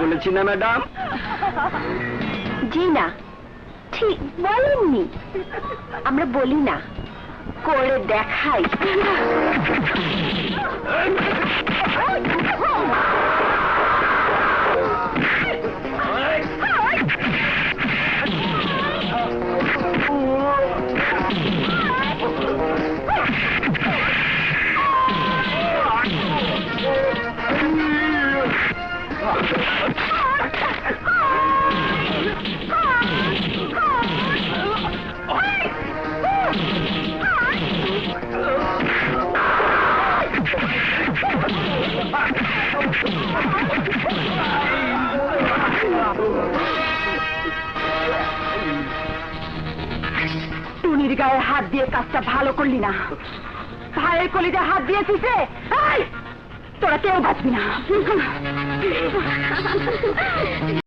বলেছি না ম্যাডাম? জি না, ঠিক বলেননি। আমরা বলি না, করে দেখাই। টুনির গায়ে হাত দিয়ে কাজটা ভালো করলি না। ভাইয়ের কলিজা হাত দিয়েছিস রে। তোরা কেউ বাঁচবি না।